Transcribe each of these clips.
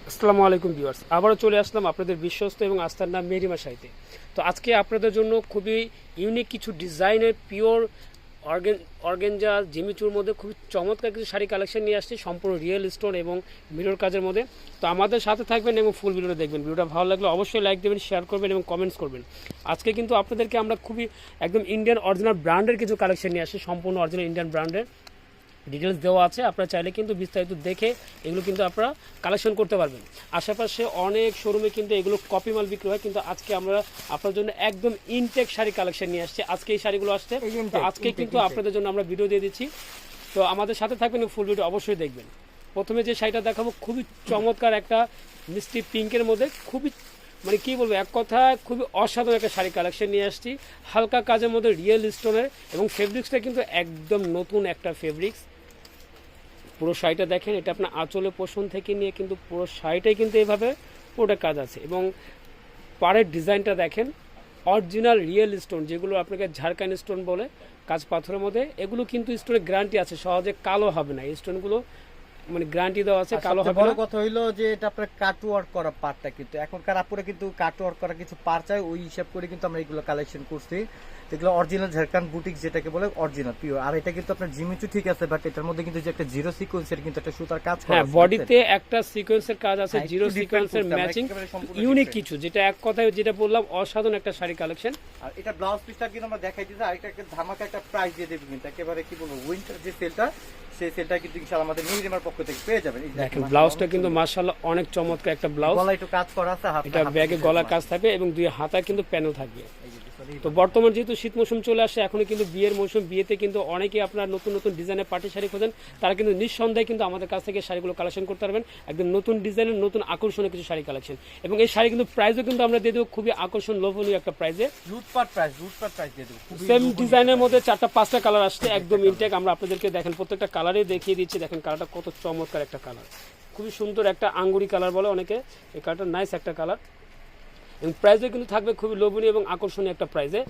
আসসালামু আলাইকুম ভিউয়ার্স, আবারও চলে আসলাম আপনাদের বিশ্বস্ত এবং আস্থার নাম মেরিমা শাড়িতে। তো আজকে আপনাদের জন্য খুবই ইউনিক কিছু ডিজাইনের পিওর অর্গেঞ্জা জিমিচুর মধ্যে খুবই চমৎকার কিছু শাড়ি কালেকশন নিয়ে আসছি, সম্পূর্ণ রিয়েল স্টোন এবং মিরর কাজের মধ্যে। তো আমাদের সাথে থাকবেন এবং ফুল ভিডিওটা দেখবেন। ভিডিওটা ভালো লাগলে অবশ্যই লাইক দেবেন, শেয়ার করবেন এবং কমেন্টস করবেন। আজকে কিন্তু আপনাদেরকে আমরা খুবই একদম ইন্ডিয়ান অরিজিনাল ব্র্যান্ডের কিছু কালেকশন নিয়ে আসছি, সম্পূর্ণ অরিজিনাল ইন্ডিয়ান ব্র্যান্ডের ডিটেলস দেওয়া আছে। আপনারা চাইলে কিন্তু বিস্তারিত দেখে এগুলো কিন্তু আপনারা কালেকশন করতে পারবেন। আশেপাশে অনেক শোরুমে কিন্তু এগুলো কপি মাল বিক্রি হয়, কিন্তু আজকে আমরা আপনার জন্য একদম ইনটেক শাড়ি কালেকশন নিয়ে আসছি। আজকে এই শাড়িগুলো আসছে, তো আজকে কিন্তু আপনাদের জন্য আমরা ভিডিও দিয়ে দিচ্ছি। তো আমাদের সাথে থাকবেন, ফুল ভিডিও অবশ্যই দেখবেন। প্রথমে যে শাড়িটা দেখাবো খুবই চমৎকার একটা মিষ্টি পিঙ্কের মধ্যে, খুবই মানে কী বলবো, এক কথা খুবই অসাধারণ একটা শাড়ি কালেকশন নিয়ে আসছি, হালকা কাজের মধ্যে রিয়েল স্টোনের, এবং ফেব্রিক্সটা কিন্তু একদম নতুন একটা ফেব্রিক্স। পুরো শাড়িটা দেখেন, এটা আপনার আঁচলে পোষণ থেকে নিয়ে কিন্তু পুরো শাড়িটাই কিন্তু এইভাবে পুরোটা কাজ আছে। এবং পাড়ের ডিজাইনটা দেখেন, অরিজিনাল রিয়েল স্টোন, যেগুলো আপনাকে ঝাড়খান্ড স্টোন বলে, কাজ পাথরের মধ্যে। এগুলো কিন্তু স্টোনের গ্যারান্টি আছে, সহজে কালো হবে না। এই স্টোনগুলো মানে গ্যারান্টি দেওয়া আছে, কালো হবে না। বড় কথা হইলো যে এটা আপনার কাট ওয়ার্ক করা পার্টটা, কিন্তু এখনকার আপুরে কিন্তু কাট ওয়ার্ক করা কিছু পার চাই, ওই হিসাব করে কিন্তু আমরা এগুলো কালেকশন করছি। এগুলো অরিজিনাল ঝাড়খান্ড বুটিক, যেটাকে বলে অরিজিনাল পিওর। আর এটা কিন্তু আপনার জিমিচু ঠিক আছে, বাট এটার মধ্যে কিন্তু যে একটা জিরো সিকোয়েন্সের কিন্তু একটা সুতার কাজ করা হ্যাঁ, আছে, বডিতে একটা সিকোয়েন্সের কাজ আছে, হ্যাঁ, জিরো একটু different সিকোয়েন্সের করতে হবে, ম্যাচিং, একেবারে সম্পূর্ণ ইউনিক different। কিছু, যেটা এক কথায় যেটা বললাম অসাধারণ একটা শাড়ি কালেকশন। আর এটা ব্লাউজ পিসটা কিন্তু আমরা দেখাই দিচ্ছি, আর একটা ধামাকা একটা প্রাইস দিয়ে দেবো কিন্তু, একেবারে কি বলবো, উইন্টার যে সেলটা, সেই সেলটা কিন্তু ইনশাআল্লাহ আমাদের মেরিমার পক্ষ থেকে পেয়ে যাবেন। এই দেখেন ব্লাউজটা কিন্তু মাশাআল্লাহ অনেক চমৎকার একটা ব্লাউজ, গলা একটু কাজ করা আছে, এটা ব্যাগে গলা কাজ থাকবে এবং দুই হাতায় কিন্তু প্যানেল থাকবে। তো বর্তমান যেহেতু শীত মৌসুম চলে আসে, এখনো কিন্তু বিয়ের মৌসুম, বিয়েতে কিন্তু অনেকেই আপনার নতুন নতুন ডিজাইনের পাটি শাড়ি খোঁজেন, তারা কিন্তু নিঃসন্দেহে কিন্তু আমাদের কাছ থেকে শাড়িগুলো কালেকশন করতে পারবেন। একদম নতুন ডিজাইনের নতুন আকর্ষণীয় কিছু শাড়ি কালেকশন, এবং এই শাড়ি কিন্তু প্রাইসও কিন্তু আমরা দিয়ে দেবো খুবই আকর্ষণ লোভনীয় একটা প্রাইসে। লুটপাট প্রাইস দিয়ে দেবো। সেম ডিজাইনের মধ্যে 4টা-5টা কালার আসছে, একদম ইনটেক। আমরা আপনাদেরকে দেখেন প্রত্যেকটা কালারই দেখিয়ে দিচ্ছি। দেখেন কালারটা কত চমৎকার একটা কালার, খুবই সুন্দর একটা আঙ্গুরি কালার বলে অনেকে, এই কালারটা নাইস একটা কালার। এবং প্রাইসও কিন্তু থাকবে খুবই লোভনীয় এবং আকর্ষণীয় একটা প্রাইসে।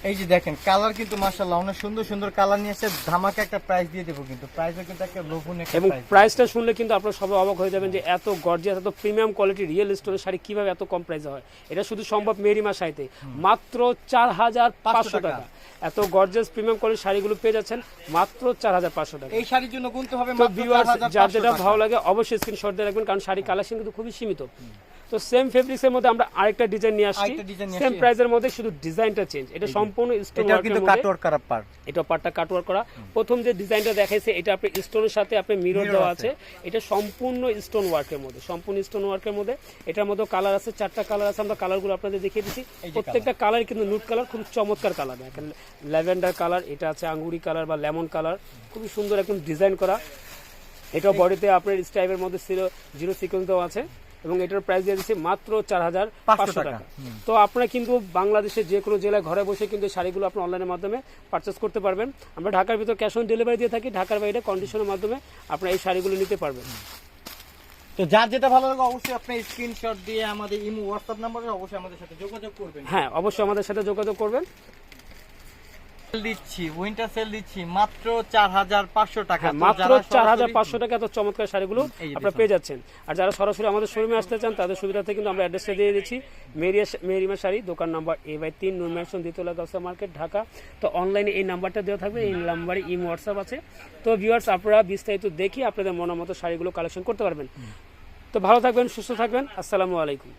এই যে দেখেন কালার কিন্তু মাশাআল্লাহ অনেক সুন্দর সুন্দর কালার নিয়ে এসে ধামাকা একটা প্রাইস দিয়ে দেবো, কিন্তু প্রাইসও কিন্তু একটা লোভনীয় একটা এবং প্রাইস। প্রাইসটা শুনলে কিন্তু আপনারা সবাই অবাক হয়ে যাবেন যে এত গর্জিয়াস, এত প্রিমিয়াম কোয়ালিটি রিয়েল স্টোনের শাড়ি কিভাবে এত কম প্রাইসে হয়। এটা শুধু সম্ভব মেরিমা শাড়িতে, মাত্র 4500 টাকা। এত গর্জিয়াস প্রিমিয়াম কোয়ালিটির শাড়িগুলো পেয়ে যাচ্ছেন মাত্র 4500 টাকা। এই শাড়ির জন্য গুনতে হবে তো মাত্র ভিউয়ার্স, 4500 যার যেটা টাকা। ভালো লাগে অবশ্যই স্ক্রিনশট দিয়ে রাখবেন, কারণ শাড়ি কালেকশন কিন্তু খুবই সীমিত। তো সেম ফেব্রিক্সের মধ্যে আমরা আরেকটা ডিজাইন নিয়ে আসছি, আরেকটা ডিজাইন নিয়ে সেম আসছি। প্রাইসের মধ্যে, শুধু ডিজাইনটা চেঞ্জ। এটা সম্পূর্ণ স্টোন এটা ওয়ার্কের কিন্তু মধ্যে, কাট ওয়ার্ক করা পার্ট। এটা পাটটা কাটওয়ার্ক করা। প্রথম যে ডিজাইনটা দেখাইছে এটা আপনি স্টোনের সাথে আপনি মিরর দেওয়া আছে, এটা সম্পূর্ণ স্টোন ওয়ার্কের মধ্যে, সম্পূর্ণ স্টোন ওয়ার্কের মধ্যে। এটার মধ্যে কালার আছে, 4টা কালার আছে, আমরা কালারগুলো আপনাদের দেখিয়ে দিচ্ছি। প্রত্যেকটা কালার কিন্তু নুট কালার, খুব চমৎকার কালার। দেখেন ল্যাভেন্ডার কালার, এটা আছে আঙ্গুরি কালার বা লেমন কালার, খুবই সুন্দর একদম ডিজাইন করা। এটাও বডিতে আপনার স্টাইপের মধ্যে জিরো সিকোয়েন্স দেওয়া আছে, এবং এটার প্রাইস দিয়ে দিচ্ছি মাত্র 4500 টাকা। তো আপনারা কিন্তু বাংলাদেশের যে কোনো জেলায় ঘরে বসে কিন্তু শাড়িগুলো আপনি অনলাইনের মাধ্যমে পারচেস করতে পারবেন। আমরা ঢাকার ভিতর ক্যাশ অন ডেলিভারি দিয়ে থাকি, ঢাকার বাইরে কন্ডিশনের মাধ্যমে আপনারা এই শাড়িগুলো নিতে পারবেন। তো যার যেটা ভালো লাগে অবশ্যই আপনি স্ক্রিনশট দিয়ে আমাদের ইমো হোয়াটসঅ্যাপ নম্বরে অবশ্যই আমাদের সাথে যোগাযোগ করবেন। হ্যাঁ, অবশ্যই আমাদের সাথে যোগাযোগ করবেন। দিচ্ছি উইন্টার সেল দিচ্ছি মাত্র 4500 টাকা। হ্যাঁ, মাত্র 4500 টাকা এত চমৎকার শাড়িগুলো আপনারা পেয়ে যাচ্ছেন। আর যারা সরাসরি আমাদের শোরুমে আসতে চান তাদের সুবিধার্থে কিন্তু আমরা অ্যাড্রেসটা দিয়ে দিচ্ছি, মেরিমা শাড়ি, দোকান নাম্বার A/3, নূর ম্যানশন, দ্বিতলা, গাউসিয়া মার্কেট, ঢাকা। তো অনলাইনে এই নাম্বারটা দেওয়া থাকবে, এই নাম্বারে ইমো হোয়াটসঅ্যাপ আছে। তো ভিউয়ার্স, আপনারা বিস্তারিত দেখি আপনাদের মনের মতো শাড়িগুলো কালেকশন করতে পারবেন। তো ভালো থাকবেন, সুস্থ থাকবেন, আসসালামু আলাইকুম।